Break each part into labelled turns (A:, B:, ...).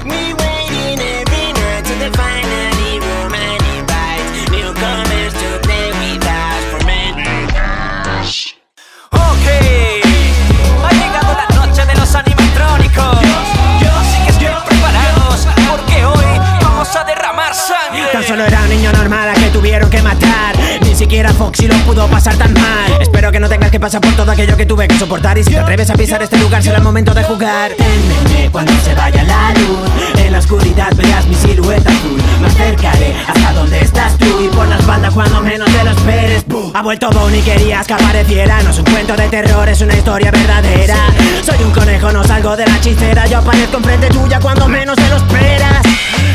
A: We waiting every night to the finally room and invite newcomers to play with us for many years.
B: Ok, ha llegado la noche de los animatrónicos. Así que estén preparados, porque hoy vamos a derramar sangre.
C: Tan solo era un niño normal a que tuvieron que matar. Ni siquiera Foxy lo pudo pasar tan mal. Espero que no tengas que pasar por todo aquello que tuve que soportar. Y si te atreves a pisar este lugar será el momento de jugar. Témeme cuando se vaya la luz. En la oscuridad verás mi silueta azul. Me acercaré hasta donde estás tú. Y por la espalda cuando menos te lo esperes. Ha vuelto Bonnie, querías que apareciera. No es un cuento de terror, es una historia verdadera. Soy un conejo, no salgo de la chistera. Yo aparezco enfrente tuya cuando menos te lo esperas.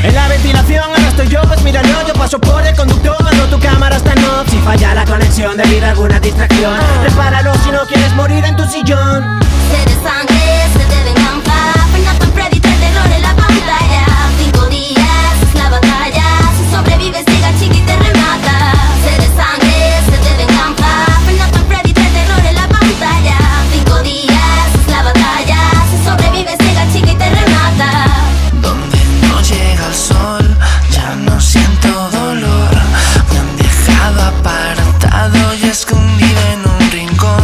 C: En la ventilación ahora estoy yo, pues míralo. Yo paso por el conductor cuando tu cámara está en off. Si falla la conexión debido a alguna distracción, repáralo si no quieres morir en tu sillón.
D: Sed de sangre, sed de venganza. Fernando Freddy, el terror en la pantalla. 5 días es la batalla. Si sobrevives llega Chiqui y te remata. Sed de sangre, sed de venganza. Fernando Freddy, el terror en la pantalla. 5 días es la batalla. Si sobrevives llega Chiqui y te remata.
A: Donde no llega el sol, ya no siento dolor. Me han dejado apartado y escondido en un rincón.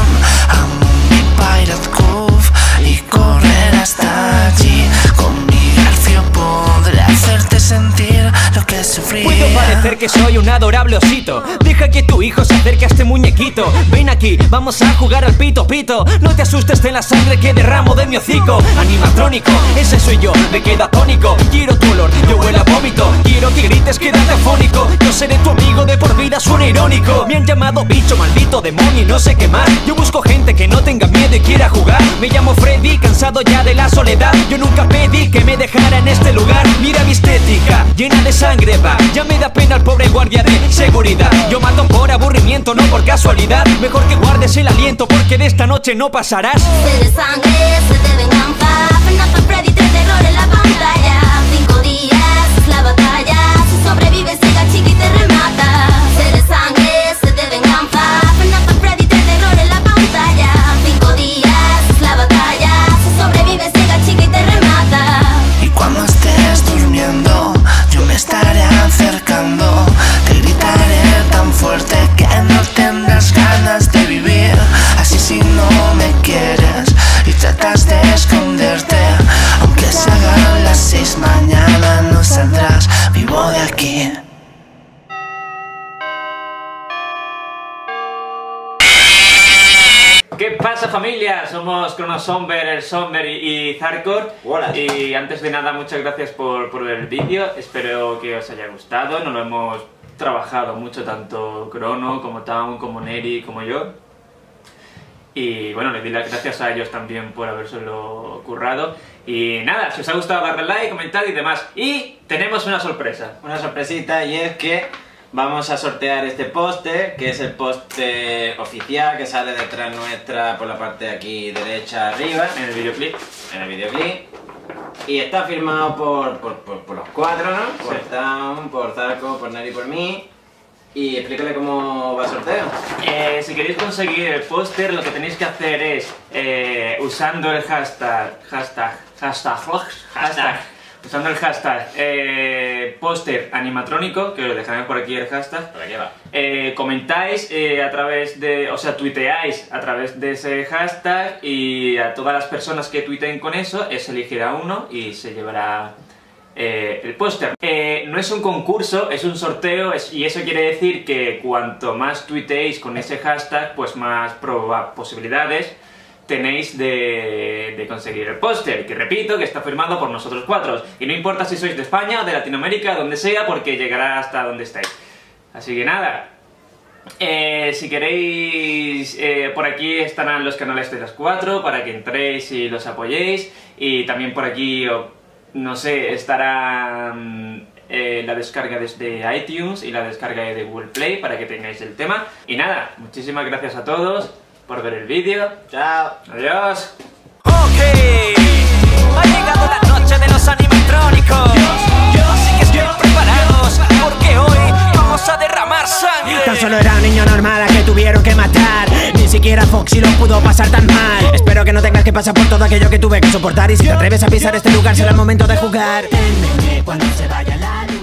A: Amo mi Pirate Cove y correr hasta allí. Con mi garfio podré hacerte sentir lo que sufrí.
B: Puedo parecer que soy un adorable osito. Deja que tu hijo se acerque a este muñequito. Ven aquí, vamos a jugar al pito pito. No te asustes de la sangre que derramo de mi hocico. Animatrónico, ese soy yo, me queda tónico. Quiero tu olor, yo huelo a vómito. Quiero que grites, quédate afónico. Yo seré tu amigo de por vida, suena irónico. Me han llamado bicho, maldito, demonio y no sé qué más. Yo busco gente que no tenga miedo y quiera jugar. Me llamo Freddy, cansado ya de la soledad. Yo nunca pedí que me dejara en este lugar. Mira mi estética, llena de sangre va. Ya me da pena el pobre guardia de seguridad. Yo mato por aburrimiento, no por casualidad. Mejor que guardes el aliento porque de esta noche no pasarás.
D: Sed de sangre, sed de venganza. Fernando Freddy, el terror en la pantalla. 5 días es la batalla. Si sobrevives llega Chiqui y te remata. Sed de sangre, sed de venganza. Fernando Freddy, el terror en la pantalla. 5 días es la batalla. Si sobrevives llega Chiqui y te remata.
A: Y cuando estés durmiendo, yo me estaré acercando. Te gritaré tan fuerte que no tendrás ganas de vivir. Así si no me quieres y tratas de esconderte, aunque se hagan las 6 mañana no saldrás vivo de aquí.
E: ¿Qué pasa, familia? Somos Cronosomber, el Somber y Zarkor.
F: Hola.
E: Y antes de nada, muchas gracias por ver el vídeo. Espero que os haya gustado. Nos lo hemos trabajado mucho, tanto Crono como Town, como Neri, como yo. Y bueno, les doy las gracias a ellos también por habérselo currado. Y nada, si os ha gustado, darle like, comentar y demás. Y tenemos una sorpresa.
F: Una sorpresita, y es que vamos a sortear este póster, que es el póster oficial que sale detrás nuestra por la parte de aquí derecha arriba,
E: En el videoclip.
F: en el videoclip. Y está firmado por los 4, ¿no? Por
E: Sí.
F: Town, por Zarko, por Neri y por mí. Y explícale cómo va el sorteo.
E: Si queréis conseguir el póster, lo que tenéis que hacer es, usando el hashtag, usando el hashtag póster animatrónico, que lo dejaremos por aquí el hashtag,
F: ¿Para qué va?
E: comentáis a través de, o sea, tuiteáis a través de ese hashtag, y a todas las personas que tuiteen con eso, se elegirá uno y se llevará el póster. No es un concurso, es un sorteo, y eso quiere decir que cuanto más tuiteéis con ese hashtag, pues más posibilidades tenéis de conseguir el póster, que repito, que está firmado por nosotros 4. Y no importa si sois de España o de Latinoamérica, donde sea, porque llegará hasta donde estáis. Así que nada, si queréis, por aquí estarán los canales de las 4 para que entréis y los apoyéis. Y también por aquí, no sé, estará la descarga desde iTunes y la descarga de Google Play para que tengáis el tema. Y nada, muchísimas gracias a todos por ver el vídeo.
F: Chao.
E: Adiós.
B: Ok, ha llegado la noche de los animatrónicos. Así que estén preparados, porque hoy vamos a derramar sangre.
C: solo era un niño normal a que tuvieron que matar. Ni siquiera Foxy lo pudo pasar tan mal. Espero que no tengas que pasar por todo aquello que tuve que soportar. Y si te atreves a pisar este lugar será el momento de jugar. Témeme cuando se vaya la luz.